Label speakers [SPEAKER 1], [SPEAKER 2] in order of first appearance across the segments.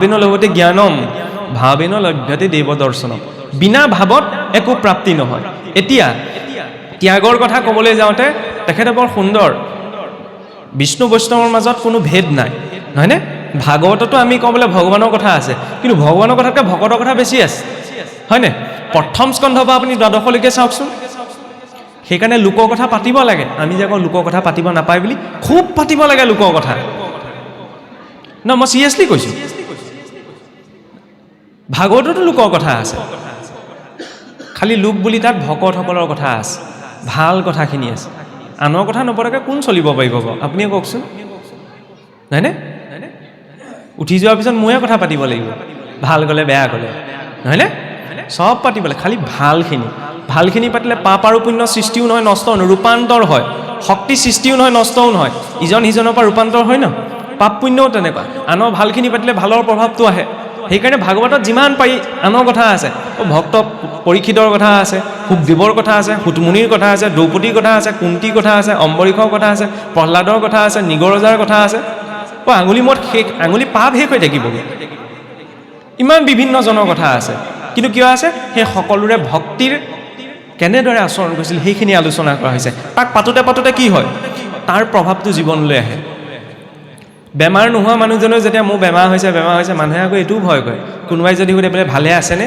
[SPEAKER 1] ভাবেন লগতে জ্ঞানম ভাবেন লভ্যতে দেৱ দৰ্শনম। বিনা ভাৱত একো প্ৰাপ্তি নহয়। এতিয়া ত্যাগৰ কথা ক'বলৈ যাওঁতে তেখেতে বৰ সুন্দৰ, বিষ্ণু বৈষ্ণৱৰ মাজত কোনো ভেদ নাই, নহয়নে? ভাগৱততো আমি ক'বলৈ ভগৱানৰ কথা আছে, কিন্তু ভগৱানৰ কথাতকৈ ভকতৰ কথা বেছি আছে, হয়নে? প্ৰথম স্কন্ধৰ পৰা আপুনি দ্বাদশলৈকে চাওকচোন। সেইকাৰণে লোকৰ কথা পাতিব লাগে। আমি যে কওঁ লোকৰ কথা পাতিব নাপায় বুলি, খুব পাতিব লাগে লোকৰ কথা। ন, মই চিৰিয়াছলি কৈছোঁ। ভাগৱততো লোকৰ কথা আছে, খালি লোক বুলি তাত ভকতসকলৰ কথা আছে, ভাল কথাখিনি আছে। আনৰ কথা নপতাকৈ কোন চলিব পাৰিব বাৰু? আপুনিয়ে কওকচোন, নহয়নে? উঠি যোৱাৰ পিছত ময়ে কথা পাতিব লাগিব, ভাল গ'লে বেয়া গ'লে, নহয়নে? চব পাতিব লাগে, খালি ভালখিনি পাতিলে পাপ আৰু পুণ্য সৃষ্টিও নহয়, নষ্টও নহয়, ৰূপান্তৰ হয়। শক্তি সৃষ্টিও নহয়, নষ্টও নহয়, ইজন সিজনৰ পৰা ৰূপান্তৰ হয় ন। পাপ পুণ্যও তেনেকুৱা, আনৰ ভালখিনি পাতিলে ভালৰ প্ৰভাৱটো আহে। সেইকাৰণে ভাগৱতত যিমান পাৰি আনৰ কথা আছে। ভক্ত পৰীক্ষিতৰ কথা আছে, শুকদেৱৰ কথা আছে, সুতমুনিৰ কথা আছে, দ্ৰৌপদীৰ কথা আছে, কুন্তীৰ কথা আছে, অম্বৰীষৰ কথা আছে, প্ৰহ্লাদৰ কথা আছে, নিগৰজাৰ কথা আছে। আঙুলি মত শেষ, আঙুলি পাপ শেষ হৈ থাকিবগৈ। ইমান বিভিন্নজনৰ কথা আছে, কিন্তু কিয় আছে? সেই সকলোৰে ভক্তিৰ কেনেদৰে আচৰণ কৰিছিল সেইখিনি আলোচনা কৰা হৈছে। তাক পাতোতে পাতোতে কি হয়? তাৰ প্ৰভাৱটো জীৱনলৈ আহে। বেমাৰ নোহোৱা মানুহজনেও যেতিয়া মোৰ বেমাৰ হৈছে মানুহে আকৌ এইটোও ভয় কৰে। কোনোবাই যদি সুধে বোলে ভালে আছেনে?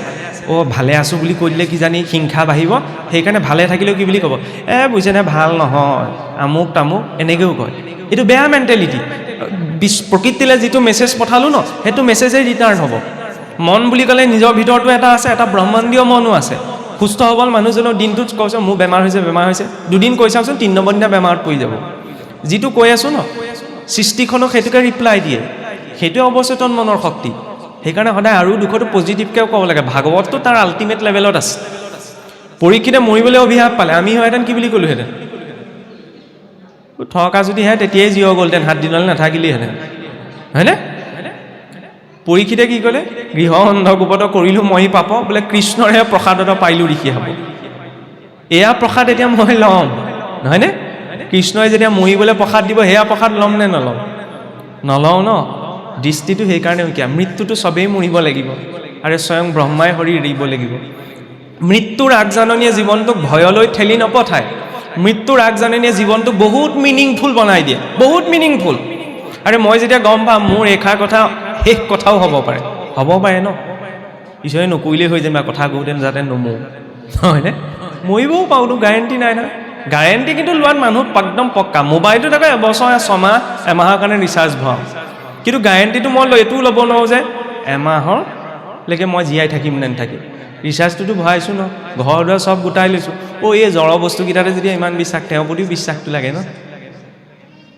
[SPEAKER 1] ভালে আছোঁ বুলি কৈ দিলে কিজানি হিংসা বাঢ়িব, সেইকাৰণে ভালে থাকিলেও কি বুলি ক'ব? বুজিছেনে, ভাল নহয়, আমুক তামুক, এনেকৈও কয়। এইটো বেয়া মেণ্টেলিটি। প্ৰকৃতিলৈ যিটো মেছেজ পঠালোঁ ন, সেইটো মেছেজেই ৰিটাৰ্ণ হ'ব। মন বুলি ক'লে নিজৰ ভিতৰতো এটা আছে, এটা ব্ৰহ্মাণ্ডীয় মনো আছে। সুস্থ সবল মানুহজনৰ দিনটোত কৈছে মোৰ বেমাৰ হৈছে, দুদিন কৈ চাওকচোন, 3 নম্বৰ দিনা বেমাৰত পৰি যাব। যিটো কৈ আছোঁ ন, সৃষ্টিখনক সেইটোকে ৰিপ্লাই দিয়ে। সেইটোৱে অৱচেতন মনৰ শক্তি। সেইকাৰণে সদায় আৰু দুখতো পজিটিভকৈ ক'ব লাগে। ভাগৱতটো তাৰ আল্টিমেট লেভেলত আছে। পৰীক্ষিতে মৰিবলৈ অভিশাপ পালে, আমি হয়হেঁতেন কি বুলি ক'লোহেঁতেন? থকা যদিহে তেতিয়াই জীৱ গ'লহেঁতেন, 7 দিনলৈ নাথাকিলেহেঁতেন, হয়নে? পৰীক্ষিতে কি ক'লে? গৃহ অন্ধকূপত কৰিলোঁ মই পাপ, বোলে কৃষ্ণৰহে প্ৰসাদত পাইলোঁ ঋষি হ'ব। এয়া প্ৰসাদ এতিয়া মই ল'ম, নহয়নে? কৃষ্ণই যেতিয়া মৰিবলৈ প্ৰসাদ দিব, সেয়া প্ৰসাদ ল'ম নে নলওঁ? নলওঁ ন। দৃষ্টিটো সেইকাৰণে কিয়? মৃত্যুটো চবেই মৰিব লাগিব, আৰু স্বয়ং ব্ৰহ্মাই শৰীৰ এৰিব লাগিব। মৃত্যুৰ আগজাননীয়ে জীৱনটোক ভয়লৈ ঠেলি নপঠায়। মৃত্যুৰ আগজাননীয়ে জীৱনটোক বহুত মিনিংফুল বনাই দিয়ে, বহুত মিনিংফুল। আৰু মই যেতিয়া গম পাম মোৰ এষাৰ কথা শেষ কথাও হ'ব পাৰে ন। ঈশ্বৰে নকৰিলেই হৈ যায়, কথা কওঁতে যাতে নমৰো, হয়নে? মৰিবও পাৰোঁতো, গেৰেণ্টি নাই নহয়। গেৰেণ্টি কিন্তু লোৱাত মানুহ একদম পক্কা। মোবাইলটোত আকৌ এবছৰ, 6 মাহ, এমাহৰ কাৰণে ৰিচাৰ্জ ভৰাওঁ, কিন্তু গেৰেণ্টিটো মই এইটোও ল'ব নোৱাৰোঁ যে এমাহৰলৈকে মই জীয়াই থাকিম নে নাথাকিম। ৰিচাৰ্জটোতো ভৰাইছোঁ ন, ঘৰ দুৱাৰ চব গোটাই লৈছোঁ। এই জড় বস্তুকেইটাতে যেতিয়া ইমান বিশ্বাস, তেওঁৰ প্ৰতিও বিশ্বাসটো লাগে ন।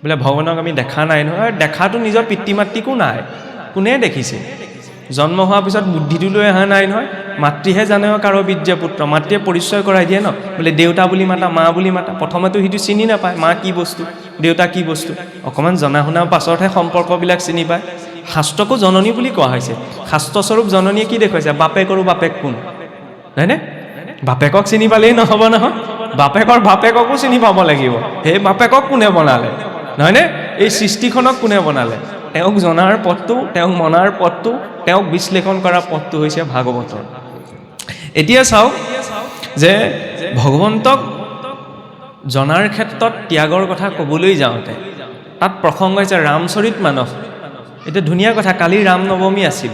[SPEAKER 1] বোলে ভগৱানক আমি দেখা নাই নহয়, দেখাটো নিজৰ পিতৃ মাতৃকো নাই। কোনে দেখিছে? জন্ম হোৱাৰ পিছত বুদ্ধিটো লৈ অহা নাই নহয়। মাতৃহে জানে কাৰো বীৰ্য পুত্ৰ, মাতৃয়ে পৰিচয় কৰাই দিয়ে ন। বোলে দেউতা বুলি মাতা, মা বুলি মাতা। প্ৰথমেতো সিটো চিনি নাপায়, মা কি বস্তু, দেউতা কি বস্তু। অকণমান জনা শুনাৰ পাছতহে সম্পৰ্কবিলাক চিনি পায়। শাস্ত্ৰকো জননী বুলি কোৱা হৈছে। শাস্ত্ৰস্বৰূপ জননীয়ে কি দেখুৱাইছে? বাপেকৰো বাপেক কোন, হয়নে? বাপেকক চিনি পালেই নহ'ব নহয়, বাপেকৰ বাপেককো চিনি পাব লাগিব। সেই বাপেকক কোনে বনালে, নহয়নে? এই সৃষ্টিখনক কোনে বনালে? তেওঁক জনাৰ পথটো, তেওঁক মনাৰ পথটো, তেওঁক বিশ্লেষণ কৰাৰ পথটো হৈছে ভাগৱতৰ। এতিয়া চাওক যে ভগৱন্তক জনাৰ ক্ষেত্ৰত ত্যাগৰ কথা ক'বলৈ যাওঁতে তাত প্ৰসংগ হৈছে ৰামচৰিত মানস। এতিয়া ধুনীয়া কথা, কালি ৰাম নৱমী আছিল।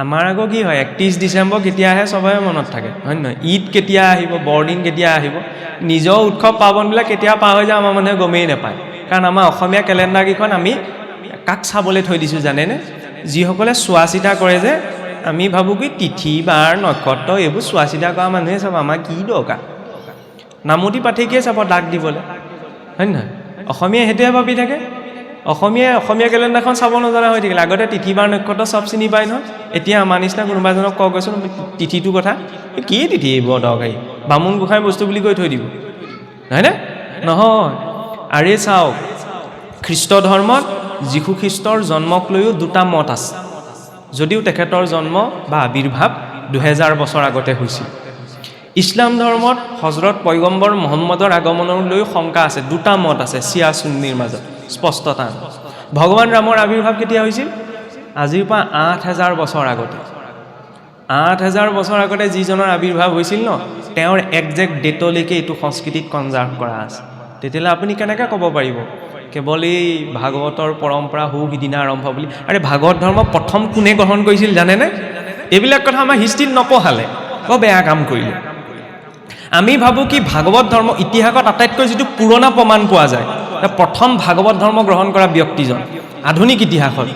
[SPEAKER 1] আমাৰ আকৌ কি হয়, 31 ডিচেম্বৰ কেতিয়া আহে চবৰে মনত থাকে, হয় নহয়? ঈদ কেতিয়া আহিব, বৰদিন কেতিয়া আহিব, নিজৰ উৎসৱ পাৰ্বণবিলাক কেতিয়া পাৰ হৈ যায় আমাৰ মানুহে গমেই নাপায়। কাৰণ আমাৰ অসমীয়া কেলেণ্ডাৰকেইখন আমি কাক চাবলৈ থৈ দিছোঁ জানেনে? যিসকলে চোৱা চিতা কৰে যে, আমি ভাবোঁ কি তিথি বাৰ নক্ষত্ৰ এইবোৰ চোৱা চিতা কৰা মানুহে চাব, আমাৰ কি দৰকাৰ? নামতি পাঠিকিয়ে চাব ডাক দিবলৈ, হয় নহয়? অসমীয়াই সেইটোৱে ভাবি থাকে। অসমীয়া কেলেণ্ডাৰখন চাব নজনা হৈ থাকিলে। আগতে তিথি বাৰ নক্ষত্ৰ চব চিনি পায় নহয়। এতিয়া আমাৰ নিচিনা কোনোবা এজনক কওঁ কৈছোঁ তিথিটোৰ কথা, কি তিথি এইবোৰ দৰকাৰী, বামুণ গোসাঁই বস্তু বুলি কৈ থৈ দিব, হয়নে? নহয়। আৰে চাওক, খ্ৰীষ্ট ধৰ্মত যীশু খ্ৰীষ্টৰ জন্মক লৈও 2টা মত আছে, যদিও তেখেতৰ জন্ম বা আবিৰ্ভাৱ 2000 বছৰ আগতে হৈছিল। ইছলাম ধৰ্মত হজৰত পয়গম্বৰ মহম্মদৰ আগমনক লৈ শংকা আছে, 2টা মত আছে চিয়া সুন্নিৰ মাজত, স্পষ্টতা। ভগৱান ৰামৰ আবিৰ্ভাৱ কেতিয়া হৈছিল? আজিৰ পৰা ৮,০০০ বছৰ আগতে ৮,০০০ বছৰ আগতে যিজনৰ আৱিৰ্ভাৱ হৈছিল ন তেওঁৰ একজেক্ট ডেটলৈকে এইটো সংস্কৃতিত কনজাৰ্ভ কৰা আছে তেতিয়াহ'লে আপুনি কেনেকৈ ক'ব পাৰিব কেৱল এই ভাগৱতৰ পৰম্পৰা সিদিনা আৰম্ভ বুলি আৰে ভাগৱত ধৰ্ম প্ৰথম কোনে গ্ৰহণ কৰিছিল জানেনে এইবিলাক কথা আমাৰ হিষ্ট্ৰীত নপঢ়ালে বৰ বেয়া কাম কৰিলে আমি ভাবোঁ কি ভাগৱত ধৰ্ম ইতিহাসত আটাইতকৈ যিটো পুৰণা প্ৰমাণ পোৱা যায় প্ৰথম ভাগৱত ধৰ্ম গ্ৰহণ কৰা ব্যক্তিজন আধুনিক ইতিহাসত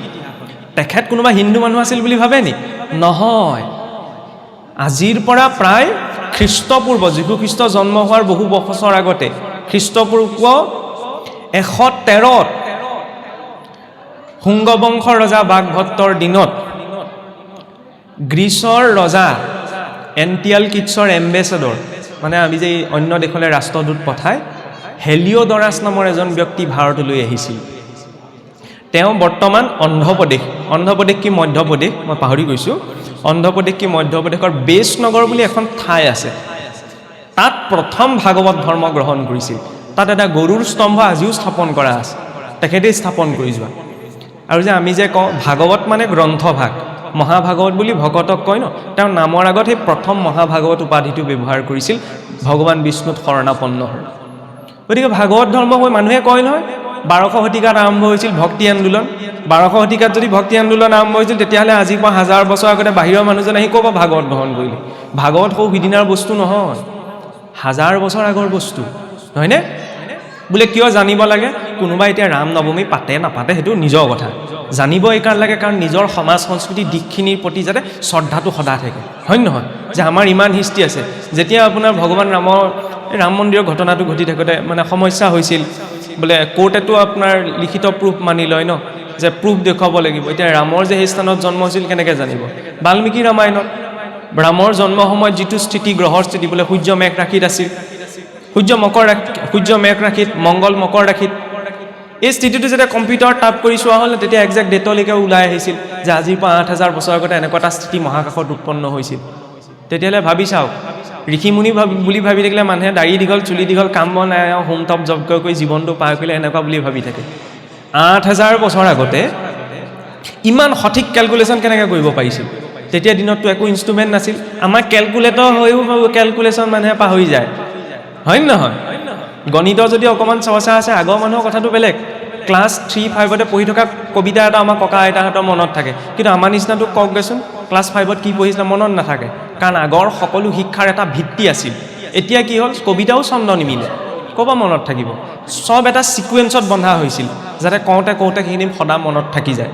[SPEAKER 1] তেখেত কোনোবা হিন্দু মানুহ আছিল বুলি ভাবে নি নহয় আজিৰ পৰা প্ৰায় খ্ৰীষ্টপূৰ্ব যীশুখ্ৰীষ্ট জন্ম হোৱাৰ বহু বছৰ আগতে খ্ৰীষ্টপূৰ্ব 113ত শুংগ বংশৰ ৰজা বাগভট্টৰ দিনত গ্ৰীচৰ ৰজা এণ্টিয়ালকিডছৰ এম্বেচেডৰ মানে আমি যে অন্য দেশলৈ ৰাষ্ট্ৰদূত পঠাই হেলিঅ'ডৰাছ নামৰ এজন ব্যক্তি ভাৰতলৈ আহিছিল তেওঁ বৰ্তমান অন্ধ্ৰপ্ৰদেশ কি মধ্যপ্ৰদেশ মই পাহৰি গৈছোঁ অন্ধ্ৰপ্ৰদেশ কি মধ্যপ্ৰদেশৰ বেশনগৰ বুলি এখন ঠাই আছে তাত প্ৰথম ভাগৱত ধৰ্ম গ্ৰহণ কৰিছিল তাত এটা গৰুৰ স্তম্ভ আজিও স্থাপন কৰা আছে তেখেতেই স্থাপন কৰি যোৱা আৰু যে আমি যে কওঁ ভাগৱত মানে গ্ৰন্থভাগ মহাভাগৱত বুলি ভকতক কয় ন তেওঁৰ নামৰ আগত সেই প্ৰথম মহাভাগৱত উপাধিটো ব্যৱহাৰ কৰিছিল ভগৱান বিষ্ণুত শৰণাপন্ন হয় গতিকে ভাগৱত ধৰ্ম হৈ মানুহে কয় নহয় 1200 শতিকাত আৰম্ভ হৈছিল ভক্তি আন্দোলন 1200 শতিকাত যদি ভক্তি আন্দোলন আৰম্ভ হৈছিল তেতিয়াহ'লে আজিৰ পৰা 1000 বছৰ আগতে বাহিৰৰ মানুহজন আহি ক'ৰ পৰা ভাগৱত গ্ৰহণ কৰিলে ভাগৱত সিদিনাৰ বস্তু নহয় 1000 বছৰ আগৰ বস্তু নহয়নে বোলে কিয় জানিব লাগে কোনোবা এতিয়া ৰাম নৱমী পাতে নাপাতে সেইটো নিজৰ কথা জানিব এইকাৰ লাগে কাৰণ নিজৰ সমাজ সংস্কৃতি দিশখিনিৰ প্ৰতি যাতে শ্ৰদ্ধাটো সদা থাকে হয় নহয় যে আমাৰ ইমান হিষ্ট্ৰী আছে যেতিয়া আপোনাৰ ভগৱান ৰাম মন্দিৰৰ ঘটনাটো ঘটি থাকোঁতে মানে সমস্যা হৈছিল বোলে কোৰ্টেতো আপোনাৰ লিখিত প্ৰুফ মানি লয় ন যে প্ৰুফ দেখুৱাব লাগিব এতিয়া ৰামৰ যে সেই স্থানত জন্ম হৈছিল কেনেকৈ জানিব বাল্মীকি ৰামায়ণত ৰামৰ জন্ম সময়ত যিটো স্থিতি গ্ৰহৰ স্থিতি বোলে সূৰ্য মেঘ ৰাশিত আছিল সূৰ্য মেঘ ৰাশিত মংগল মকৰ ৰাশিত এই স্থিতিটো যেতিয়া কম্পিউটাৰত টাইপ কৰি চোৱা হ'ল তেতিয়া একজেক্ট ডেটলৈকে ওলাই আহিছিল যে আজিৰ পৰা 8000 বছৰ আগতে এনেকুৱা এটা স্থিতি মহাকাশত উৎপন্ন হৈছিল তেতিয়াহ'লে ভাবি চাওক ঋষিমুনি বুলি ভাবি থাকিলে মানুহে দাড়ি দীঘল চুলি দীঘল কাম বন হোম টপ যজ্ঞ কৰি জীৱনটো পাৰ কৰিলে এনেকুৱা বুলি ভাবি থাকে 8000 বছৰ আগতে ইমান সঠিক কেলকুলেশ্যন কেনেকৈ কৰিব পাৰিছিল তেতিয়া দিনততো একো ইনষ্ট্ৰুমেণ্ট নাছিল আমাৰ কেলকুলেটৰ হৈও কেলকুলেশ্যন মানুহে পাহৰি যায় হয় নহয় গণিতৰ যদি অকণমান চৰ্চা আছে আগৰ মানুহৰ কথাটো বেলেগ ক্লাছ 3-5তে পঢ়ি থকা কবিতা এটা আমাৰ ককা আইতাহঁতৰ মনত থাকে কিন্তু আমাৰ নিচিনাটো কওক দেচোন ক্লাছ 5ত কি পঢ়িছিলে মনত নাথাকে কাৰণ আগৰ সকলো শিক্ষাৰ এটা ভিত্তি আছিল এতিয়া কি হ'ল কবিতাও ছন্দ নিমিলে ক'ব মনত থাকিব সব এটা ছিকুৱেঞ্চত বন্ধা হৈছিল যাতে কওঁতে সেইখিনি সদা মনত থাকি যায়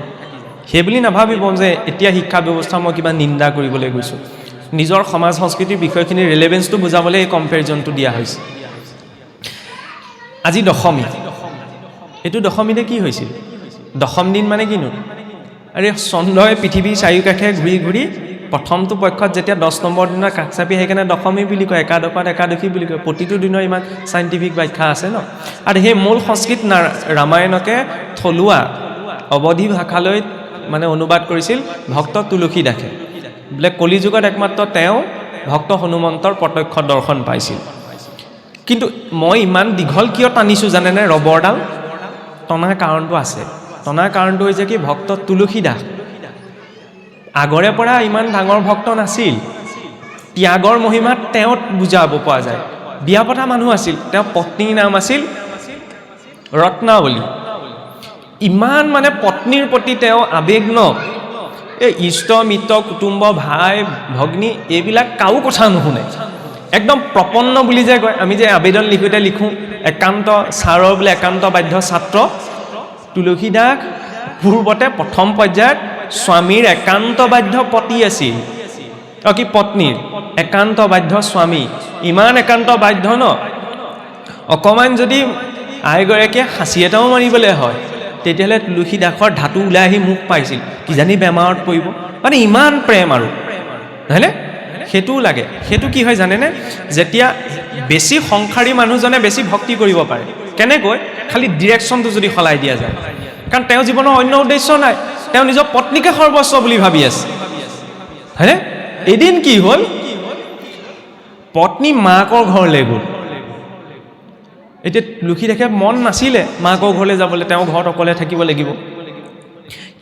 [SPEAKER 1] সেইবুলি নাভাবিব যে এতিয়া শিক্ষা ব্যৱস্থা মই কিবা নিন্দা কৰিবলৈ গৈছোঁ নিজৰ সমাজ সংস্কৃতিৰ বিষয়খিনিৰ ৰিলেভেঞ্চটো বুজাবলৈ এই কম্পেৰিজনটো দিয়া হৈছে আজি দশমী এইটো দশমীতে কি হৈছিল দশম দিন মানে কিনো আৰে চন্দ্ৰই পৃথিৱীৰ চাৰিওকাষে ঘূৰি ঘূৰি প্ৰথমটো পক্ষত যেতিয়া 10 নম্বৰ দিনৰ কাষ চাপি সেইকাৰণে দশমী বুলি কয় একাদশত একাদশী বুলি কয় প্ৰতিটো দিনৰ ইমান চাইণ্টিফিক ব্যাখ্যা আছে ন আৰু সেই মূল সংস্কৃত ৰামায়ণকে থলুৱা অৱধি ভাষালৈ মানে অনুবাদ কৰিছিল ভক্ত তুলসী দাসে বোলে কলিযুগত একমাত্ৰ তেওঁ ভক্ত হনুমন্তৰ প্ৰত্যক্ষ দৰ্শন পাইছিল কিন্তু মই ইমান দীঘল কিয় টানিছোঁ জানেনে ৰবৰডাল টনাৰ কাৰণটো আছে টনাৰ কাৰণটো হৈছে কি ভক্ত তুলসী দাস আগৰে পৰা ইমান ডাঙৰ ভক্ত নাছিল ত্যাগৰ মহিমাত তেওঁত বুজাব পৰা যায় বিয়া পতা মানুহ আছিল তেওঁৰ পত্নীৰ নাম আছিল ৰত্নাৱলী ইমান মানে পত্নীৰ প্ৰতি তেওঁ আৱেগ্ন এই ইষ্ট মিত্ৰ কুটুম্ব ভাই ভগ্নী এইবিলাক কাৰো কথা নুশুনে একদম প্ৰপন্ন বুলি যে কয় আমি যে আবেদন লিখোঁতে লিখোঁ একান্ত ছাৰৰ বোলে একান্ত বাধ্য ছাত্ৰ তুলসী দাস পূৰ্বতে প্ৰথম পৰ্যায়ত স্বামীৰ একান্ত বাধ্য পতি আছিল কি পত্নীৰ একান্ত বাধ্য স্বামী ইমান একান্ত বাধ্য ন অকণমান যদি আইগৰাকীয়ে সাঁচি এটাও মাৰিবলৈ হয় তেতিয়াহ'লে তুলসী দাসৰ ধাতু ওলাই আহি মুখ পাইছিল কিজানি বেমাৰত পৰিব মানে ইমান প্ৰেম আৰু হয়নে সেইটোও লাগে সেইটো কি হয় জানেনে যেতিয়া বেছি সংসাৰী মানুহজনে বেছি ভক্তি কৰিব পাৰে কেনেকৈ খালি ডিৰেকশ্যনটো যদি সলাই দিয়া যায় কাৰণ তেওঁ জীৱনৰ অন্য উদ্দেশ্য নাই তেওঁ নিজৰ পত্নীকে সৰ্বস্ব বুলি ভাবি আছে হয়নে এদিন কি হ'ল পত্নী মাকৰ ঘৰলৈ গ'ল এতিয়া তুলসী দাসে মন নাছিলে মাকৰ ঘৰলৈ যাবলৈ তেওঁ ঘৰত অকলে থাকিব লাগিব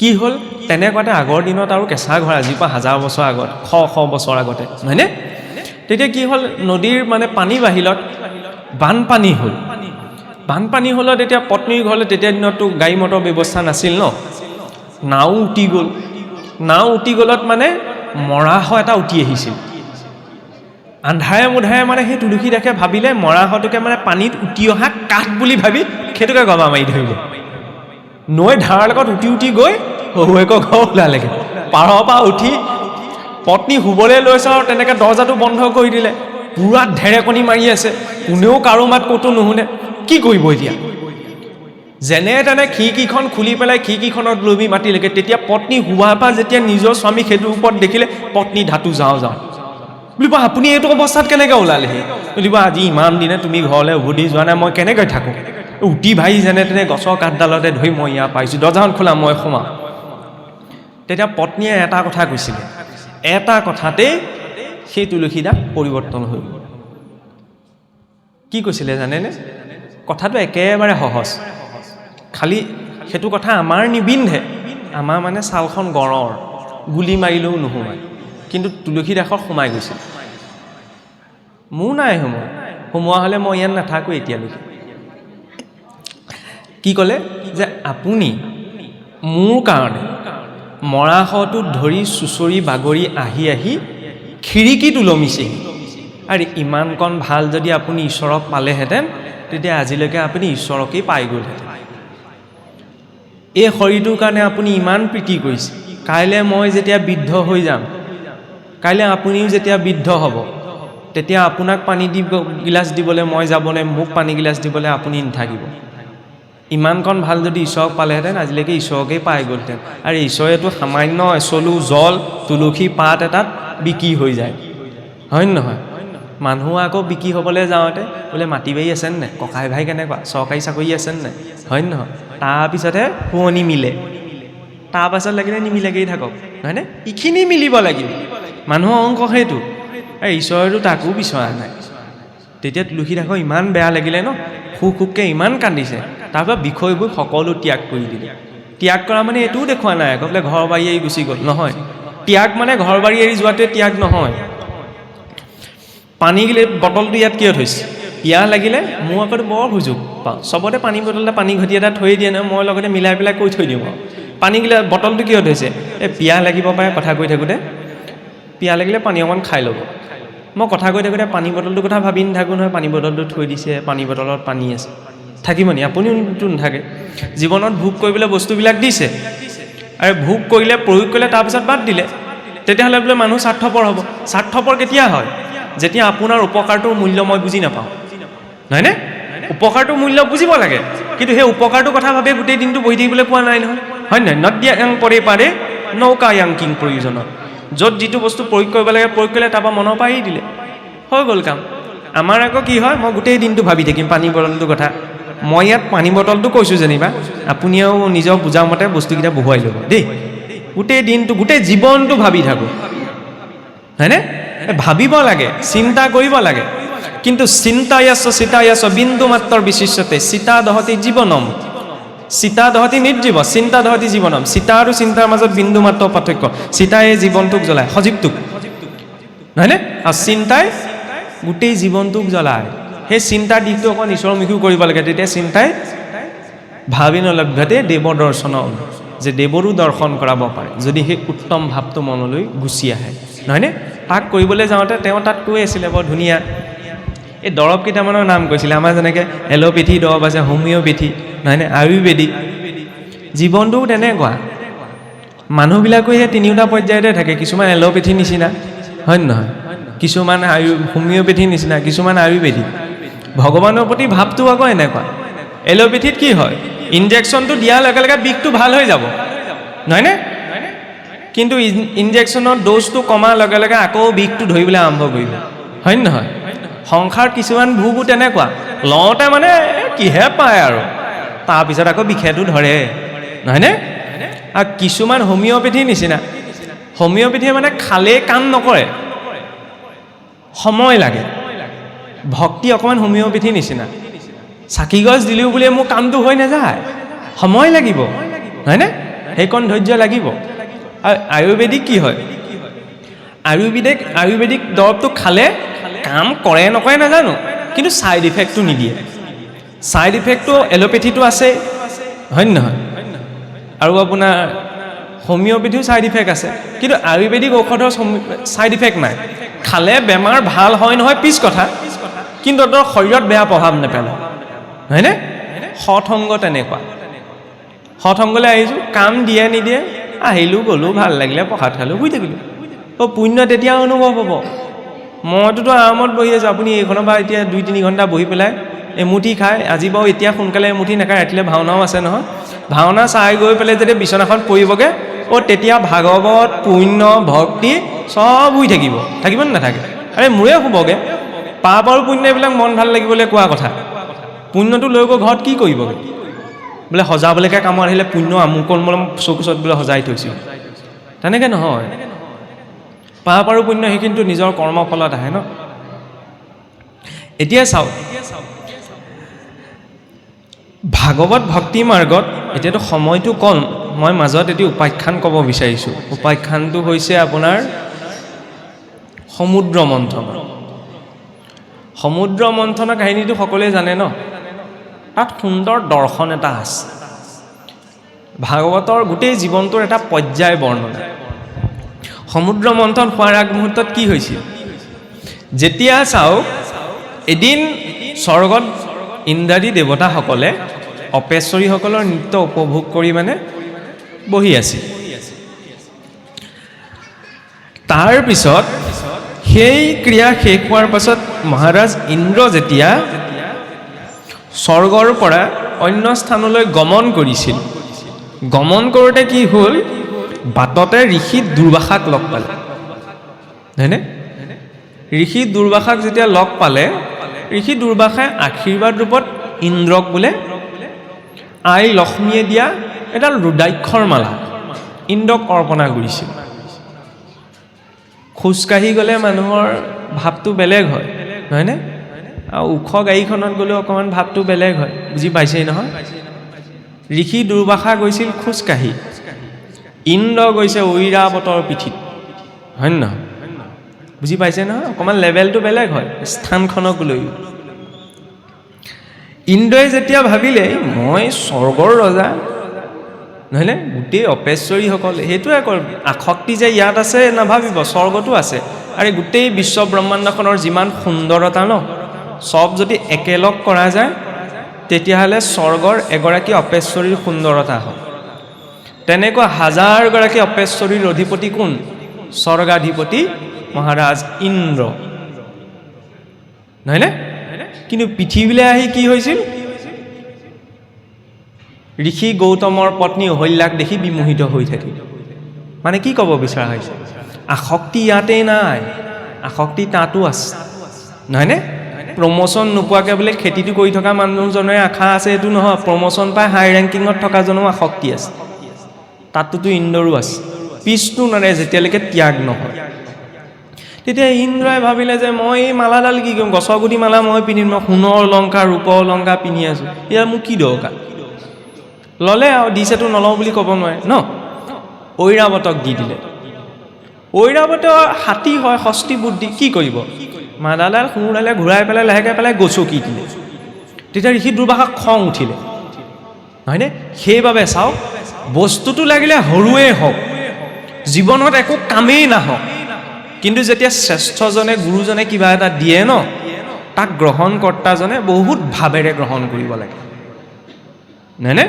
[SPEAKER 1] কি হ'ল তেনেকুৱাতে আগৰ দিনত আৰু কেঁচা ঘৰ আজিৰ পৰা 1000 বছৰ আগত শ বছৰ আগতে নহয়নে তেতিয়া কি হ'ল নদীৰ মানে পানী বাহিলত বানপানী হ'ল বানপানী হ'লত তেতিয়া পত্নীৰ ঘৰলৈ তেতিয়া দিনততো গাড়ী মটৰ ব্যৱস্থা নাছিল ন নাও উটি গ'লত মানে মৰাহ এটা উঠি আহিছিল আন্ধাৰে মুধাৰে মানে সেই তুলসী দাসে ভাবিলে মৰাহটোকে মানে পানীত উঠি অহা কাঠ বুলি ভাবি সেইটোকে গবা মাৰি ধৰিলে নৈ ধাৰৰ লগত উঠি গৈ শহুৱেকৰ ঘৰ ওলালেগৈ পাৰৰ পৰা উঠি পত্নী শুবলৈ লৈছে আৰু তেনেকৈ দৰ্জাটো বন্ধ কৰি দিলে পুৰা ঢেৰেকণি মাৰি আছে কোনেও কাৰো মাত ক'তো নুশুনে কি কৰিব এতিয়া যেনে তেনে খিৰিকীখন খুলি পেলাই খিৰিকীখনত লবি মাতিলেগৈ তেতিয়া পত্নী শুৱাৰ পৰা যেতিয়া নিজৰ স্বামীক সেইটোৰ ওপৰত দেখিলে পত্নী ধাতু যাওঁ বুলিব আপুনি এইটো অৱস্থাত কেনেকৈ ওলালেহি বুলিব আজি ইমান দিনে তুমি ঘৰলৈ উভতি যোৱা নাই মই কেনেকৈ থাকোঁ উঠি ভাই যেনে তেনে গছৰ কাঠডালতে ধৰি মই ইয়াৰ পাইছোঁ দৰ্জাখন খোলা মই সোমাওঁ তেতিয়া পত্নীয়ে এটা কথা কৈছিলে এটা কথাতেই সেই তুলসীদাস পৰিৱৰ্তন হৈ গ'ল কি কৈছিলে জানেনে কথাটো একেবাৰে সহজ খালি সেইটো কথা আমাৰ নিবিন্ধে আমাৰ মানে ছালখন গড়ৰ গুলি মাৰিলেও নোসোমায় কিন্তু তুলসীদাসৰ সোমাই গৈছিল মোৰ নাই সোমোৱা হ'লে মই ইয়াত নাথাকোঁ এতিয়ালৈকে কি ক'লে যে আপুনি মোৰ কাৰণে মৰাশটোত ধৰি চুচৰি বাগৰি আহি খিৰিকীত ওলমিছেহি আৰু ইমানকণ ভাল যদি আপুনি ঈশ্বৰক পালেহেঁতেন তেতিয়া আজিলৈকে আপুনি ঈশ্বৰকেই পাই গ'লহেঁতেন এই শৰীৰটোৰ কাৰণে আপুনি ইমান প্ৰীতি কৰিছে কাইলৈ মই যেতিয়া বৃদ্ধ হৈ যাম কাইলৈ আপুনিও যেতিয়া বৃদ্ধ হ'ব তেতিয়া আপোনাক পানী গিলাচ দিবলৈ মই যাবনে মোক পানী গিলাচ দিবলৈ আপুনি নাথাকিব ইমানকণ ভাল যদি ঈশ্বৰক পালেহেঁতেন আজিলৈকে ঈশ্বৰকেই পাই গ'লহেঁতেন আৰু ঈশ্বৰেতো সামান্য এচলু জল তুলসী পাত এটাত বিকি হৈ যায় হয় নহয় মানুহ আকৌ বিকি হ'বলৈ যাওঁতে বোলে মাটি বাৰী আছেনে নাই ককাই ভাই কেনেকুৱা চৰকাৰী চাকৰি আছেনে নাই হয় নহয় তাৰপিছতহে শুৱনি মিলে তাৰপাছত লাগিলে নিমিলেগেই থাকক হয়নে এইখিনি মিলিব লাগিব মানুহৰ অংক সেইটো ঈশ্বৰেতো তাকো বিচৰা নাই তেতিয়া তুলসীদাসৰ ইমান বেয়া লাগিলে ন খুবকৈ ইমান কান্দিছে তাৰপৰা বিষয়বোৰ সকলো ত্যাগ কৰি দিলে ত্যাগ কৰা মানে এইটোও দেখুওৱা নাই আকৌ বোলে ঘৰ বাৰী এৰি গুচি গ'ল নহয় ত্যাগ মানে ঘৰ বাৰী এৰি যোৱাটোৱে ত্যাগ নহয় পানী গিলে বটলটো ইয়াত কিয় থৈছে পিয়াহ লাগিলে মোৰ আকৌ বৰ সুযোগ পাওঁ চবতে পানী বটল এটা পানী ঘটি এটা থৈ দিয়ে নহয় মই লগতে মিলাই পেলাই কৈ থৈ দিওঁ আৰু পানী গিলে বটলটো কিয় থৈছে এই পিয়াহ লাগিব পাৰে কথা কৈ থাকোঁতে পিয়াহ লাগিলে পানী অকণমান খাই ল'ব মই কথা কৈ থাকোঁতে পানী বটলটোৰ কথা ভাবি নাথাকোঁ নহয় পানী বটলটো থৈ দিছে পানী বটলত পানী আছে থাকিব নি আপুনিওতো নাথাকে জীৱনত ভোগ কৰিবলৈ বস্তুবিলাক দিছে আৰু ভোগ কৰিলে প্ৰয়োগ কৰিলে তাৰপিছত বাদ দিলে তেতিয়াহ'লে বোলে মানুহ স্বাৰ্থপৰ হ'ব স্বাৰ্থপৰ কেতিয়া হয় যেতিয়া আপোনাৰ উপকাৰটোৰ মূল্য মই বুজি নাপাওঁ নহয়নে উপকাৰটোৰ মূল্য বুজিব লাগে কিন্তু সেই উপকাৰটোৰ কথা ভাবে গোটেই দিনটো বহি থাকিবলৈ পোৱা নাই নহয় হয় নহয় নদ্যাং পৰে পাৰে নৌকায়াং কিং প্ৰয়োজনত য'ত যিটো বস্তু প্ৰয়োগ কৰিব লাগে প্ৰয়োগ কৰিলে তাৰপৰা মনৰ পৰা এৰি দিলে হৈ গ'ল কাম আমাৰ আকৌ কি হয় মই গোটেই দিনটো ভাবি থাকিম পানী বটলটোৰ কথা মই ইয়াত পানী বটলটো কৈছোঁ যেনিবা আপুনিও নিজৰ বুজা মতে বস্তুকেইটা বহুৱাই ল'ব দেই গোটেই দিনটো গোটেই জীৱনটো ভাবি থাকোঁ হয়নে ভাবিব লাগে চিন্তা কৰিব লাগে কিন্তু চিতায়াছ বিন্দু মাত্ৰৰ বিশিষ্টতে চিতা দহতি জীৱনম চিতা দহতি নিৰ্জীৱ চিন্তা দহতি জীৱনম চিতা আৰু চিন্তাৰ মাজত বিন্দু মাত্ৰ পাৰ্থক্য চিতাই জীৱনটোক জ্বলায় সজীৱটোক নহয়নে আৰু চিন্তাই গোটেই জীৱনটোক জ্বলায় সেই চিন্তাৰ দিশটো অকণ ঈশ্বৰমুখীও কৰিব লাগে তেতিয়া চিন্তাই ভাবি নলভ্যতে দেৱ দৰ্শনম যে দেৱৰো দৰ্শন কৰাব পাৰে যদি সেই উত্তম ভাৱটো মনলৈ গুচি আহে নহয়নে তাক কৰিবলৈ যাওঁতে তেওঁ তাত কৈ আছিলে বৰ ধুনীয়া এই দৰৱ কেইটামানৰ নাম কৈছিলে আমাৰ যেনেকৈ এল'পেথি দৰৱ আছে হোমিঅ'পেথি নহয়নে আয়ুৰ্বেদিক জীৱনটোও তেনেকুৱা মানুহবিলাকো সেই তিনিওটা পৰ্যায়তে থাকে কিছুমান এল'পেথি নিচিনা হয় নহয় কিছুমান হোমিঅ'পেথি নিচিনা কিছুমান আয়ুৰ্বেদিক ভগৱানৰ প্ৰতি ভাৱটো আকৌ এনেকুৱা এল'পেথিত কি হয় ইনজেকশ্যনটো দিয়াৰ লগে লগে বিষটো ভাল হৈ যাব নহয়নে কিন্তু ইনজেকশ্যনৰ ড'জটো কমাৰ লগে লগে আকৌ বিষটো ধৰিবলৈ আৰম্ভ কৰিব হয় নহয় সংসাৰ কিছুমান ভোগো তেনেকুৱা লওঁতে মানে কিহে পায় আৰু তাৰপিছত আকৌ বিষেটো ধৰে নহয়নে আৰু কিছুমান হোমিঅ'পেথিৰ নিচিনা হোমিঅ'পেথিয়ে মানে খালেই কাম নকৰে সময় লাগে ভক্তি অকণমান হোমিঅ'পেথিৰ নিচিনা চাকি গছ দিলেও বুলিয়ে মোৰ কামটো হৈ নাযায় সময় লাগিব হয়নে সেইকণ ধৈৰ্য লাগিব। আৰু আয়ুৰ্বেদিক কি হয়, আয়ুৰ্বেদিক দৰৱটো খালে কাম কৰে নকৰে নাজানো, কিন্তু ছাইড ইফেক্টটো নিদিয়ে। ছাইড ইফেক্টটো এলোপেথিটো আছে, হয় নহয়? আৰু আপোনাৰ হোমিঅ'পেথিও ছাইড ইফেক্ট আছে, কিন্তু আয়ুৰ্বেদিক ঔষধৰ ছাইড ইফেক্ট নাই। খালে বেমাৰ ভাল হয় নহয় পিছ কথা, কিন্তু তোৰ শৰীৰত বেয়া প্ৰভাৱ নেপেলায়, হয়নে? সৎসংগ তেনেকুৱা। সৎসংগলৈ আহিছোঁ, কাম দিয়ে নিদিয়ে, আহিলোঁ গ'লোঁ, ভাল লাগিলে প্ৰসাদ খালোঁ, শুই থাকিলোঁ। পুণ্য তেতিয়া অনুভৱ হ'ব। মইতোতো আৰামত বহি আছোঁ, আপুনি এইখনৰ পৰা এতিয়া 2-3 ঘণ্টা বহি পেলাই এমুঠি খায়। আজি বাৰু এতিয়া সোনকালে এমুঠি নাখায়, ৰাতিলৈ ভাওনাও আছে নহয়। ভাওনা চাই গৈ পেলাই যেতিয়া বিচনাখন পৰিবগৈ, তেতিয়া ভাগৱত, পুণ্য, ভক্তি চব শুই থাকিব নে নাথাকে? আৰে মোৰে শুবগৈ। পাপ আৰু পুণ্য এইবিলাক মন ভাল লাগিবলৈ কোৱা কথা। পুণ্যটো লৈ গৈ ঘৰত কি কৰিবগৈ? বোলে সজাবলৈকে কামত আহিলে পুণ্য আমুকন বোলে চকুচত বোলে সজাই থৈছিল, তেনেকৈ নহয়। পাপ আৰু পুণ্য সেইখিনিতো নিজৰ কৰ্মফলত আহে ন। এতিয়া চাওক, ভাগৱত ভক্তি মাৰ্গত এতিয়াতো সময়টো কম, মই মাজত এটি উপাখ্যান ক'ব বিচাৰিছোঁ। উপাখ্যানটো হৈছে আপোনাৰ সমুদ্ৰ মন্থন। সমুদ্ৰ মন্থনৰ কাহিনীটো সকলোৱে জানে ন। তাত সুন্দৰ দৰ্শন এটা আছে। ভাগৱতৰ গোটেই জীৱনটোৰ এটা পৰ্যায় বৰ্ণনা। সমুদ্ৰ মন্থন হোৱাৰ আগমুহূৰ্তত কি হৈছিল? যেতিয়া চাওক, এদিন স্বৰ্গত ইন্দ্ৰাদী দেৱতাসকলে অপেশ্বৰীসকলৰ নৃত্য উপভোগ কৰি মানে বহি আছিল। তাৰপিছত সেই ক্ৰিয়া শেষ হোৱাৰ পাছত মহাৰাজ ইন্দ্ৰ যেতিয়া স্বৰ্গৰ পৰা অন্য স্থানলৈ গমন কৰিছিল, গমন কৰোঁতে কি হ'ল, বাটতে ঋষি দুৰ্বাসাক লগ পালে, হয়নে? ঋষি দুৰ্বাসাক যেতিয়া লগ পালে, ঋষি দুৰ্বাসাই আশীৰ্বাদ ৰূপত ইন্দ্ৰক বোলে আই লক্ষ্মীয়ে দিয়া এডাল ৰুদ্ৰাক্ষৰ মালা ইন্দ্ৰক অৰ্পণা কৰিছিল। খোজকাঢ়ি গ'লে মানুহৰ ভাৱটো বেলেগ হয়, হয়নে? আৰু ওখ গাড়ীখনত গ'লেও অকণমান ভাৱটো বেলেগ হয়, বুজি পাইছেই নহয়? ঋষি দুৰ্বাসা গৈছিল খোজকাঢ়ি, ইন্দ্ৰ গৈছে ঐৰাৱতৰ পিঠিত, হয় নে নহয়? বুজি পাইছে নহয়? অকণমান লেভেলটো বেলেগ হয় স্থানখনক লৈ। ইন্দ্ৰই যেতিয়া ভাবিলে মই স্বৰ্গৰ ৰজা, নহয়নে? গোটেই অপেশ্বৰীসকল সেইটোৱে আসক্তি যে ইয়াত আছে নাভাবিব, স্বৰ্গতো আছে। আৰু গোটেই বিশ্ব ব্ৰহ্মাণ্ডখনৰ যিমান সুন্দৰতা ন, চব যদি একেলগ কৰা যায়, তেতিয়াহ'লে স্বৰ্গৰ এগৰাকী অপেশ্বৰীৰ সুন্দৰতা হয়। তেনেকুৱা হাজাৰগৰাকী অপেশ্বৰীৰ অধিপতি কোন? স্বৰ্গাধিপতি মহাৰাজ ইন্দ্ৰ, নহয়নে? কিন্তু পৃথিৱীলৈ আহি কি হৈছিল? ঋষি গৌতমৰ পত্নী অহল্যাক দেখি বিমোহিত হৈ থাকিল। মানে কি ক'ব বিচৰা হৈছে? আসক্তি ইয়াতেই নাই, আসক্তি তাতো আছে, নহয়নে? প্ৰমোশ্যন নোপোৱাকৈ বোলে খেতিটো কৰি থকা মানুহজনৰে আশা আছে এইটো নহয়, প্ৰমোশ্যন পাই হাই ৰেংকিঙত থকাজনো আসক্তি আছে। তাতোতো ইন্দ্ৰৰো আছে, পিছটো নাৰে যেতিয়ালৈকে ত্যাগ নহয়। তেতিয়া ইন্দ্ৰই ভাবিলে যে মই এই মালাডাল কি কৰিম, গছৰ গুটি মালা মই পিন্ধিম, মই সোণৰ অলংকাৰ ৰূপৰ অলংকাৰ পিন্ধি আছোঁ, ইয়াৰ মোক কি দৰকাৰ? ল'লে আৰু দিছেতো নলওঁ বুলি ক'ব নোৱাৰে ন। ঐৰাৱতক দি দিলে। ঐৰাৱতৰ হাতী হয়, ষষ্ঠী বুদ্ধি, কি কৰিব? মালাডাল সোঁডালে ঘূৰাই পেলাই লাহেকৈ পেলাই গচকি দিলে। তেতিয়া ঋষি দুৰ্বাসাক খং উঠিলে, নহয়নে? সেইবাবে চাওক, বস্তুটো লাগিলে সৰুৱেই হওক, জীৱনত একো কামেই নাহক, কিন্তু যেতিয়া শ্ৰেষ্ঠজনে গুৰুজনে কিবা এটা দিয়ে ন, তাক গ্ৰহণকৰ্তাজনে বহুত ভাৱেৰে গ্ৰহণ কৰিব লাগে, নহয়নে?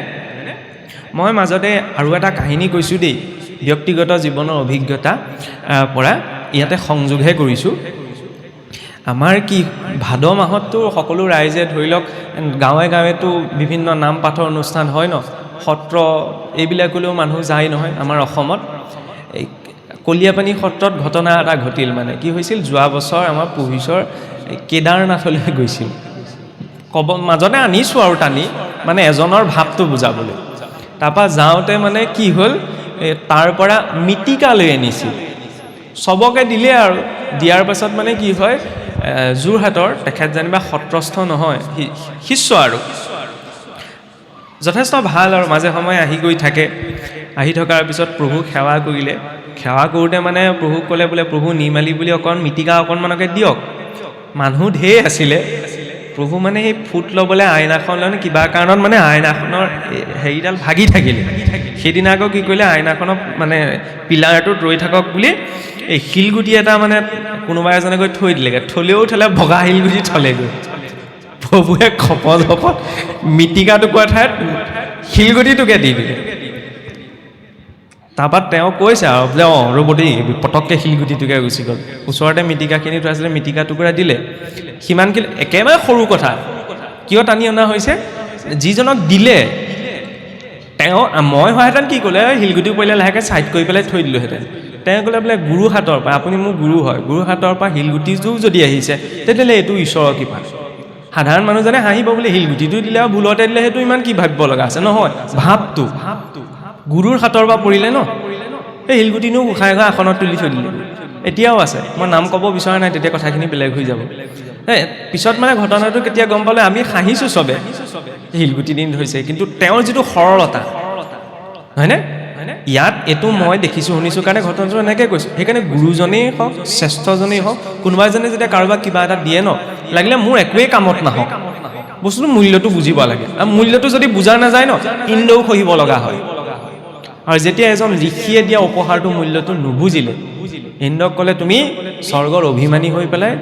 [SPEAKER 1] মই মাজতে আৰু এটা কাহিনী কৈছোঁ দেই, ব্যক্তিগত জীৱনৰ অভিজ্ঞতা পৰা ইয়াতে সংযোগহে কৰিছোঁ। আমাৰ কি ভাদ মাহততো সকলো ৰাইজে ধৰি লওক গাঁৱে গাঁৱেতো বিভিন্ন নাম পাঠৰ অনুষ্ঠান হয় ন, সত্ৰ এইবিলাকলৈও মানুহ যায় নহয়। আমাৰ অসমত এই কলিয়াপানী সত্ৰত ঘটনা এটা ঘটিল। মানে কি হৈছিল, যোৱা বছৰ আমাৰ পুহিচৰ কেদাৰনাথলৈ গৈছিল। মাজতে আনিছোঁ আৰু টানি, মানে এজনৰ ভাৱটো বুজাবলৈ। তাৰপৰা যাওঁতে মানে কি হ'ল, তাৰ পৰা মৃত্তিকা লৈ আনিছিল, চবকে দিলে আৰু দিয়াৰ পাছত মানে কি হয়, যোৰহাটৰ তেখেত যেনিবা সত্ৰস্থ নহয়, শিষ্য আৰু যথেষ্ট ভাল আৰু মাজে সময়ে আহি গৈ থাকে। আহি থকাৰ পিছত প্ৰভুক সেৱা কৰিলে সেৱা কৰোঁতে মানে প্ৰভুক ক'লে বোলে প্ৰভু নিৰ্মালী বুলি মিটিকা অকণমানকে দিয়ক মানুহ ঢেৰ আছিলে প্ৰভু মানে সেই ফুট ল'বলৈ আইনাখন লৈ কিবা কাৰণত মানে আইনাখনৰ হেৰিডাল ভাগি থাকিলে সেইদিনা আকৌ কি কৰিলে আইনাখনত মানে পিলাৰটোত ৰৈ থাকক বুলি এই শিলগুটি এটা মানে কোনোবা এজনে গৈ থৈ দিলেগৈ থ'লেও থ'লে ভগা শিলগুটি থ'লেগৈ প্ৰভুৱে খপত মিটিকা টুকুৰা ঠাইত শিলগুটিটোকে দি দিলে তাৰপৰা তেওঁ কৈছে আৰু বোলে ৰ'ব দেই পটককৈ শিলগুটিটোকে গুচি গ'ল ওচৰতে মিটিকাখিনি থৈ আছিলে মিটিকা টুকুৰা দিলে সিমানখিনি একেবাৰে সৰু কথা কিয় টানি অনা হৈছে যিজনক দিলে তেওঁ মই হোৱাহেঁতেন কি ক'লে শিলগুটি পৰিলে লাহেকৈ ছাইড কৰি পেলাই থৈ দিলোঁহেঁতেন তেওঁ ক'লে বোলে গুৰু হাতৰ পৰা আপুনি মোৰ গুৰু হয় গুৰু হাতৰ পৰা শিলগুটিটো যদি আহিছে তেতিয়াহ'লে এইটো ঈশ্বৰৰ কৃপা সাধাৰণ মানুহজনে হাঁহিব বোলে শিলগুটিটো দিলে আৰু ভুলতে দিলে সেইটো ইমান কি ভাবিব লগা আছে নহয় ভাৱটো গুৰুৰ হাতৰ পৰা পৰিলে ন এই শিলগুটিনো উখাই ঘৰ আসনত তুলি থৈ দিলে এতিয়াও আছে মই নাম ক'ব বিচৰা নাই তেতিয়া কথাখিনি বেলেগ হৈ যাব পিছত মানে ঘটনাটো কেতিয়া গম পালে আমি হাঁহিছোঁ চবে শিলগুটি দিন ধৰিছে কিন্তু তেওঁৰ যিটো সৰলতা হয়নে ইয়াত এইটো মই দেখিছোঁ শুনিছোঁ কাৰণে ঘটনাটো এনেকৈ কৈছোঁ সেইকাৰণে গুৰুজনেই হওক শ্ৰেষ্ঠজনেই হওক কোনোবা এজনে যেতিয়া কাৰোবাক কিবা এটা দিয়ে ন লাগিলে মোৰ একোৱেই কামত নাহক বস্তুটো মূল্যটো বুজিব লাগে আৰু মূল্যটো যদি বুজা নাযায় ন ইন্দ্ৰও সহিব লগা হয় আৰু যেতিয়া এজন ঋষিয়ে দিয়া উপহাৰটো মূল্যটো নুবুজিলে ইন্দ্ৰক ক'লে তুমি স্বৰ্গৰ অভিমানী হৈ পেলাই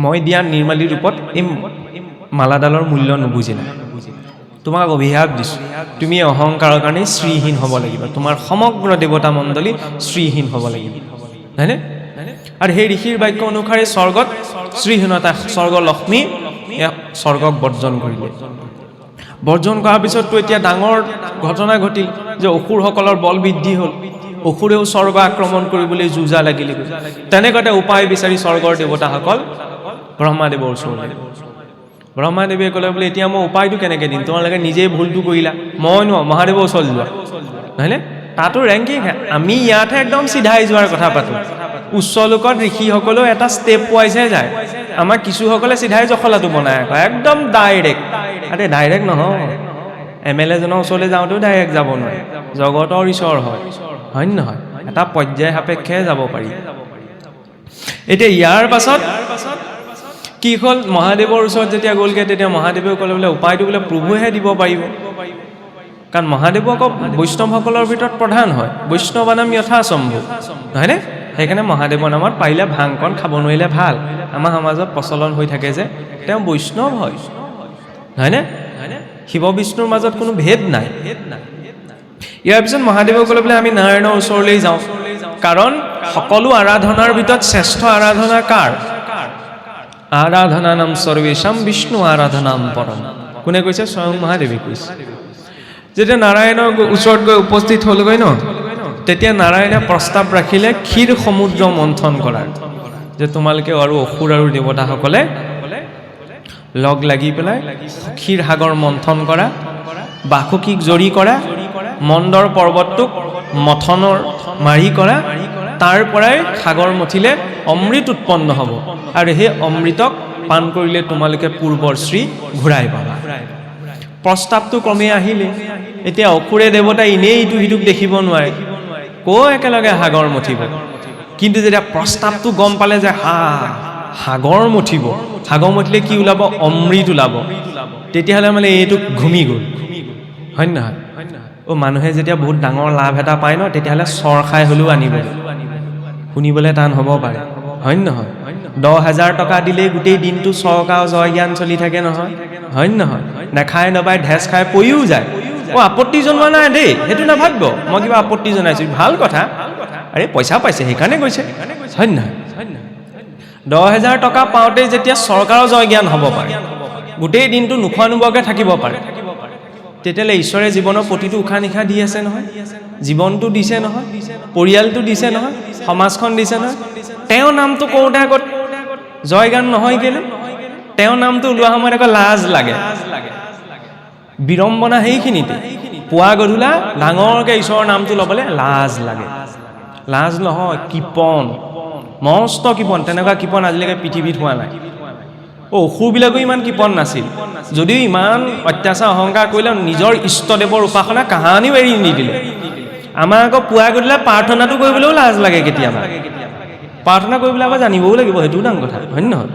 [SPEAKER 1] মই দিয়া নিৰ্মালী ৰূপত এই মালাডালৰ মূল্য নুবুজিলা তোমাক অভিশাপ দিছোঁ তুমি অহংকাৰৰ কাৰণে শ্ৰীহীন হ'ব লাগিব তোমাৰ সমগ্ৰ দেৱতা মণ্ডলী শ্ৰীহীন হ'ব লাগিব হয়নে আৰু সেই ঋষিৰ বাক্য অনুসাৰে স্বৰ্গত শ্ৰীহীনতা স্বৰ্গ লক্ষ্মী স্বৰ্গক বৰ্জন কৰিলে বৰ্জন কৰাৰ পিছততো এতিয়া ডাঙৰ ঘটনা ঘটিল যে অসুৰসকলৰ বল বৃদ্ধি হ'ল অসুৰেও স্বৰ্গ আক্ৰমণ কৰিবলৈ যুঁজা লাগিলে তেনেকুৱাতে উপায় বিচাৰি স্বৰ্গৰ দেৱতাসকল ব্ৰহ্মাদেৱৰ ওচৰলৈ ব্ৰহ্মাদেৱে ক'লে বোলে এতিয়া মই উপায়টো কেনেকৈ দিম তোমালোকে নিজেই ভুলটো কৰিলা মই নোৱাৰোঁ মহাদেৱৰ ওচৰলৈ যোৱা নহয়নে তাতো ৰেংকিং আমি ইয়াতহে একদম চিধাই যোৱাৰ কথা পাতোঁ উচ্চ লোকত ঋষিসকলেও এটা ষ্টেপ ৱাইজহে যায় আমাৰ কিছুসকলে চিধাই জখলাটো বনাই আকৌ একদম ডাইৰেক্ট আৰে ডাইৰেক্ট নহয় MLA জনৰ ওচৰলৈ যাওঁতেও ডাইৰেক্ট যাব নোৱাৰে জগতৰ ঈশ্বৰ হয় নহয় এটা পৰ্যায় সাপেক্ষে যাব পাৰি এতিয়া ইয়াৰ পাছত কি হ'ল মহাদেৱৰ ওচৰত যেতিয়া গ'লগৈ তেতিয়া মহাদেৱে ক'লে বোলে উপায়টো বোলে প্ৰভুহে দিব পাৰিব কাৰণ মহাদেৱ আকৌ বৈষ্ণৱসকলৰ ভিতৰত প্ৰধান হয় বৈষ্ণৱানাম যথাসম্ভৱ নহয়নে সেইকাৰণে মহাদেৱৰ নামত পাৰিলে ভাংকণ খাব নোৱাৰিলে ভাল আমাৰ সমাজত প্ৰচলন হৈ থাকে যে তেওঁ বৈষ্ণৱ হয় নহয়নে শিৱ বিষ্ণুৰ মাজত কোনো ভেদ নাই ইয়াৰ পিছত মহাদেৱে ক'লে বোলে আমি নাৰায়ণৰ ওচৰলৈ যাওঁ কাৰণ সকলো আৰাধনাৰ ভিতৰত শ্ৰেষ্ঠ আৰাধনা কাৰ আৰাধনা নাম সৰ্বেশাম বিষ্ণু আৰাধনাম পৰম কোনে কৈছে স্বয়ং মহাদেৱে কৈছে যেতিয়া নাৰায়ণৰ ওচৰত গৈ উপস্থিত হ'লগৈ ন তেতিয়া নাৰায়ণে প্ৰস্তাৱ ৰাখিলে ক্ষীৰ সমুদ্ৰ মন্থন কৰাৰ যে তোমালোকে আৰু অসুৰ আৰু দেৱতাসকলে লগ লাগি পেলাই ক্ষীৰ সাগৰ মন্থন কৰা বাসুকীক জৰি কৰা মন্দৰ পৰ্বতটোক মথনৰ মাৰি কৰা তাৰ পৰাই সাগৰ মঠিলে অমৃত উৎপন্ন হ'ব আৰু সেই অমৃতক পান কৰিলে তোমালোকে পূৰ্বৰ শ্ৰী ঘূৰাই পাবা প্ৰস্তাৱটো ক্ৰমে আহিলে এতিয়া অসুৰে দেৱতা এনেই ইটো সিটোক দেখিব নোৱাৰে একেলগে সাগৰ মঠিব কিন্তু যেতিয়া প্ৰস্তাৱটো গম পালে যে সাগৰ মঠিব সাগৰ মঠিলে কি ওলাব অমৃত ওলাব তেতিয়াহ'লে মানে এইটো ঘুমি গ'ল হয় নহয় মানুহে যেতিয়া বহুত ডাঙৰ লাভ এটা পায় ন তেতিয়াহ'লে চৰ খাই হ'লেও আনিব শুনিবলৈ টান হ'ব পাৰে হয় নহয় 10,000 টকা দিলেই গোটেই দিনটো চৰকাৰ জয় জ্ঞান চলি থাকে নহয় হয় নহয় নেখাই নবাই ঢেচ খাই পৰিও যায় আপত্তি জনোৱা নাই দেই সেইটো নাভাবিব মই কিবা আপত্তি জনাইছোঁ ভাল কথা আৰে পইচা পাইছে সেইকাৰণে গৈছে হয় নহয় 10,000 টকা পাওঁতেই যেতিয়া চৰকাৰৰ জয় জ্ঞান হ'ব পাৰে গোটেই দিনটো নোখোৱা নোবোৱাকৈ থাকিব পাৰে তেতিয়াহ'লে ঈশ্বৰে জীৱনৰ প্ৰতিটো উশাহ নিশাহ দি আছে নহয় জীৱনটো দিছে নহয় পৰিয়ালটো দিছে নহয় সমাজখন দিছে নহয় তেওঁ নামটো কওঁতে আগত জয় গান নহয় কেলে তেওঁ নামটো ওলোৱা সময়ত আকৌ লাজ লাগে বিৰম্বনা সেইখিনিতে পুৱা গধূলা ডাঙৰকৈ ঈশ্বৰৰ নামটো ল'বলৈ লাজ লাগে লাজ নহয় কৃপণ মস্ত কৃপণ তেনেকুৱা কৃপণ আজিলৈকে পৃথিৱীত হোৱা নাই অসুৰবিলাকো ইমান কৃপণ নাছিল যদিও ইমান অত্যাচাৰ অহংকাৰ কৰিলে নিজৰ ইষ্টদেৱৰ উপাসনা কাহানিও এৰি নিদিলে আমাৰ আকৌ পুৱা গধূলা প্ৰাৰ্থনাটো কৰিবলৈও লাজ লাগে কেতিয়াবা প্ৰাৰ্থনা কৰিবলৈ আকৌ জানিবও লাগিব সেইটোও ডাঙৰ কথা হয় নহয়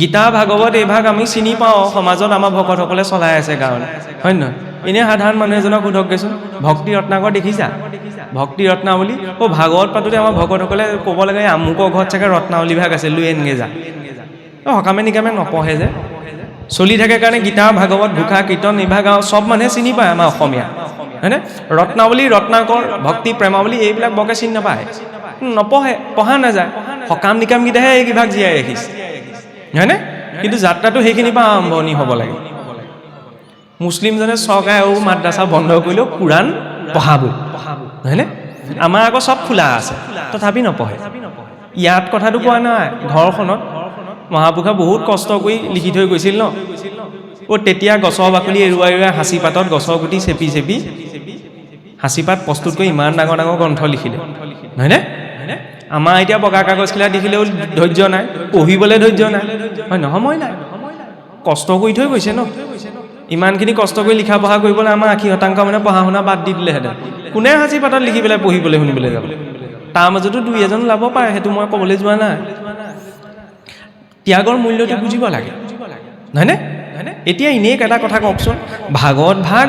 [SPEAKER 1] গীতা ভাগৱত এইভাগ আমি চিনি পাওঁ সমাজত আমাৰ ভকতসকলে চলাই আছে কাৰণ হয় নহয় এনে সাধাৰণ মানুহ এজনক সোধকগৈচোন ভক্তি ৰত্নাকৰ দেখিছা ভক্তি ৰত্নাৱলী ভাগৱত পাতোতে আমাৰ ভকতসকলে ক'ব লাগে আমুকৰ ঘৰত চাগে ৰত্নাৱলী ভাগ আছে লৈ আনগে যা সকামে নিকামে নপঢ়ে যে চলি থাকে কাৰণে গীতা ভাগৱত ঘোষা কীৰ্তন এইভাগ চব মানুহে চিনি পায় আমাৰ অসমীয়া হয়নে ৰত্নাৱলী ৰত্নাকৰ ভক্তি প্ৰেমাৱলী এইবিলাক বৰকে চিনি নাপায় নপঢ়ে পঢ়া নাযায় সকাম নিকামকেইটাহে এইভাগ জীয়াই ৰাখিছে হয়নে কিন্তু যাত্ৰাটো সেইখিনিৰ পৰা আৰম্ভণি হ'ব লাগে মুছলিমজনে চৰকাৰে আৰু মাদ্ৰাছা বন্ধ কৰিলেও কোৰাণ পঢ়াবই হয়নে আমাৰ আকৌ চব খোলা আছে তথাপি নপঢ়ে ইয়াত কথাটো কোৱা নাই ঘৰখনত মহাপুৰুষে বহুত কষ্ট কৰি লিখি থৈ গৈছিল ন তেতিয়া গছৰ বাকলি এৰুৱাই এৰুৱাই সাঁচি পাতত গছৰ গুটি চেপি চেপি সাঁচি পাত প্ৰস্তুত কৰি ইমান ডাঙৰ ডাঙৰ গ্ৰন্থ লিখিলে হয়নে আমাৰ এতিয়া বগা কাগজখিলা দেখিলেও ধৈৰ্য নাই পঢ়িবলৈ ধৈৰ্য নাই হয় নহয় সময় নাই কষ্ট কৰি থৈ গৈছে ন ইমানখিনি কষ্ট কৰি লিখা পঢ়া কৰিবলৈ আমাৰ 80% মানে পঢ়া শুনা বাদ দি দিলেহেঁতেন কোনে সাঁচি পাতত লিখি পেলাই পঢ়িবলৈ শুনিবলৈ যাব তাৰ মাজতো দুই এজন ওলাব পাৰে সেইটো মই ক'বলৈ যোৱা নাই ত্যাগৰ মূল্যটো বুজিব লাগে হয়নে এতিয়া এনেই এটা কথা কওকচোন ভাগৱত ভাগ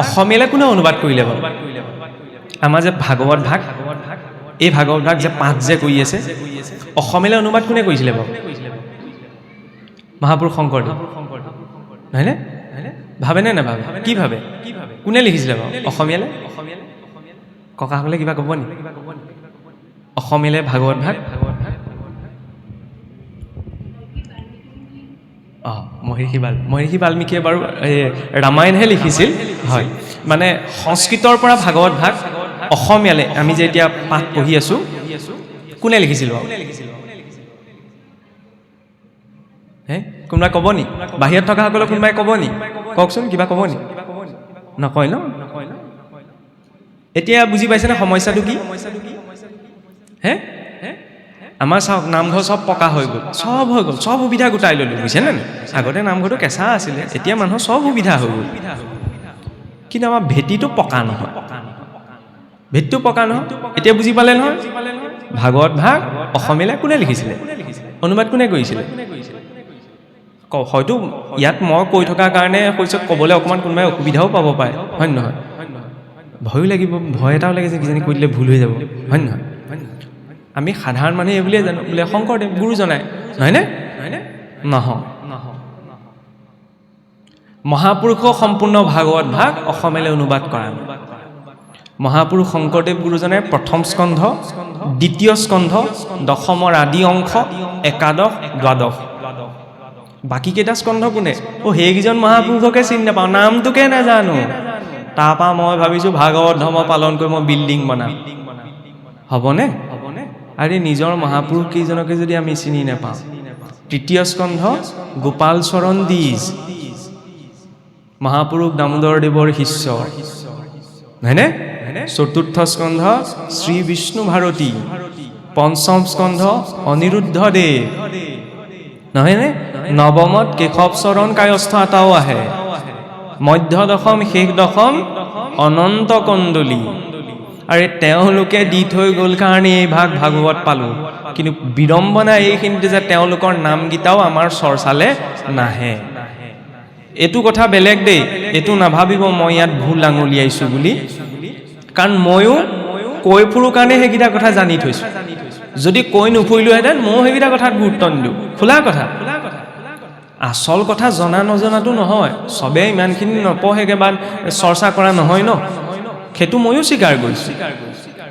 [SPEAKER 1] অসমীয়ালৈ কোনে অনুবাদ কৰিলে বাৰু আমাৰ যে ভাগৱত ভাগ এই ভাগৱত ভাগ যে পাঠ যে কৰি আছে অসমীয়ালৈ অনুবাদ কোনে কৰিছিলে বাৰু মহাপুৰুষ শংকৰদেৱ হয়নে ভাবেনে নাভাবে কি ভাবে কোনে লিখিছিলে বাৰু অসমীয়ালৈ ককাসকলে কিবা ক'ব নি অসমীয়ালৈ ভাগৱত ভাগ মহৰ্ষি বাল্মীকিয়ে বাৰু ৰামায়ণহে লিখিছিল হয় মানে সংস্কৃতৰ পৰা ভাগৱত ভাগ অসমীয়ালৈ আমি যে এতিয়া পাঠ পঢ়ি আছো কোনে লিখিছিল বাৰু হে কোনোবাই ক'ব নি বাহিৰত থকাসকলক কোনোবাই ক'ব নি কওকচোন কিবা ক'ব নি নকয় ন এতিয়া বুজি পাইছেনে সমস্যাটো কি হে আমাৰ চাওক নামঘৰ চব পকা হৈ গ'ল চব সুবিধা গোটাই ল'লোঁ বুজিছেনে আগতে নামঘৰটো কেঁচা আছিলে এতিয়া মানুহৰ চব সুবিধা হৈ গ'ল কিন্তু আমাৰ ভেটিটো পকা নহয় ভেটিটো পকা নহয় এতিয়া বুজি পালে নহয় ভাগৱত ভাগ অসমীয়ালৈ কোনে লিখিছিলে অনুবাদ কোনে কৰিছিলে হয়তো ইয়াত মই কৈ থকাৰ কাৰণে কৈছোঁ ক'বলৈ অকণমান কোনোবাই অসুবিধাও পাব পাৰে হয় নহয় ভয়ো লাগিব ভয় এটাও লাগে যে কিজানি কৈ দিলে ভুল হৈ যাব হয় নহয় আমি সাধাৰণ মানুহে এই বুলিয়ে জানো বোলে শংকৰদেৱ গুৰুজনাই নহয়নে নহয় মহাপুৰুষৰ সম্পূৰ্ণ ভাগৱত ভাগ অসমীয়ালৈ অনুবাদ কৰা মহাপুৰুষ শংকৰদেৱ গুৰুজনাই প্ৰথম স্কন্ধ দ্বিতীয় স্কন্ধ দশমৰ আদি অংশ একাদশ দ্বাদশ বাকীকেইটা স্কন্ধ কোনে সেইকেইজন মহাপুৰুষকে চিনি নাপাওঁ নামটোকে নাজানো তাৰপৰা মই ভাবিছোঁ ভাগৱত ধৰ্ম পালন কৰি মই বিল্ডিং বনাম হ'বনে আৰে নিজৰ মহাপুৰুষ কেইজনকে যদি আমি চিনি নাপাওঁ তৃতীয় স্কন্ধ গোপাল চৰণ দ্বিজ মহাপুৰুষ দামোদৰদেৱৰ শিষ্য হয়নে চতুৰ্থ স্কন্ধ শ্ৰী বিষ্ণু ভাৰতী পঞ্চম স্কন্ধ অনিৰুদ্ধদেৱ নহয়নে নৱমত কেশৱ চৰণ কায়স্থ এটাও আহে মধ্য দশম শেষ দশম অনন্ত কন্দলী আৰু তেওঁলোকে দি থৈ গ'ল কাৰণে এই ভাগৱত পালোঁ কিন্তু বিড়ম্বনা এইখিনিতে যে তেওঁলোকৰ নামকেইটাও আমাৰ চৰ্চালে নাহে এইটো কথা বেলেগ দেই এইটো নাভাবিব মই ইয়াত ভুল আঙুলিয়াইছোঁ বুলি কাৰণ ময়ো কৈ ফুৰোঁ কাৰণে সেইকেইটা কথা জানি থৈছোঁ যদি কৈ নুফুৰিলোহেঁতেন ময়ো সেইকেইটা কথাত গুৰুত্ব নিদিওঁ খোলা কথা আচল কথা জনা নজনাটো নহয় চবেই ইমানখিনি নপঢ়েগৈ বা চৰ্চা কৰা নহয় ন সেইটো ময়ো স্বীকাৰ কৰিছোঁ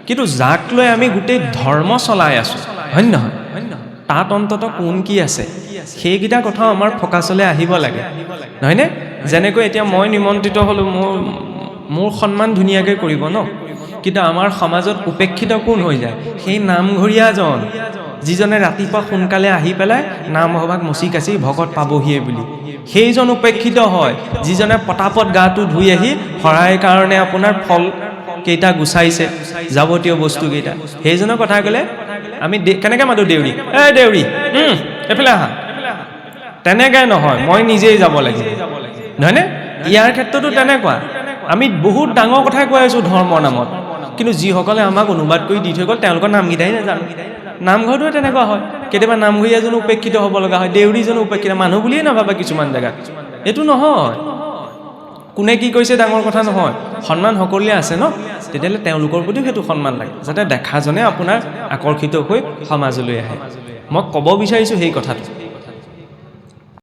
[SPEAKER 1] কিন্তু যাক লৈ আমি গোটেই ধৰ্ম চলাই আছোঁ হয় নহয় তাত অন্ততঃ কোন কি আছে সেইকেইটা কথা আমাৰ ফকাচলৈ আহিব লাগে নহয়নে যেনেকৈ এতিয়া মই নিমন্ত্ৰিত হ'লোঁ মোৰ সন্মান ধুনীয়াকৈ কৰিব ন কিন্তু আমাৰ সমাজত উপেক্ষিত কোন হৈ যায় সেই নামঘৰীয়াজন যিজনে ৰাতিপুৱা সোনকালে আহি পেলাই নামসভাক মচি কাচি ভকত পাবহিয়ে বুলি সেইজন উপেক্ষিত হয় যিজনে পটাপট গাটো ধুই আহি শৰাইৰ কাৰণে আপোনাৰ ফল কেইটা গুচাইছে যাৱতীয় বস্তুকেইটা সেইজনৰ কথা ক'লে আমি কেনেকৈ মাতোঁ দেউৰী দেউৰী এইফালে আহা তেনেকৈ নহয় মই নিজেই যাব লাগিব নহয়নে ইয়াৰ ক্ষেত্ৰতো তেনেকুৱা আমি বহুত ডাঙৰ কথা কৈ আছোঁ ধৰ্মৰ নামত কিন্তু যিসকলে আমাক অনুবাদ কৰি দি থৈ গ'ল তেওঁলোকৰ নামকেইটাই নাজানো নামঘৰটোৱে তেনেকুৱা হয় কেতিয়াবা নামঘৰী এজনো উপেক্ষিত হ'ব লগা হয় দেউৰীজনো উপেক্ষিত মানুহ বুলিয়ে নাভাবে কিছুমান জেগাত এইটো নহয় কোনে কি কৈছে ডাঙৰ কথা নহয় সন্মান সকলোৱে আছে ন তেতিয়াহ'লে তেওঁলোকৰ প্ৰতিও সেইটো সন্মান লাগে যাতে দেখাজনে আপোনাৰ আকৰ্ষিত হৈ সমাজলৈ আহে মই ক'ব বিচাৰিছোঁ সেই কথাটো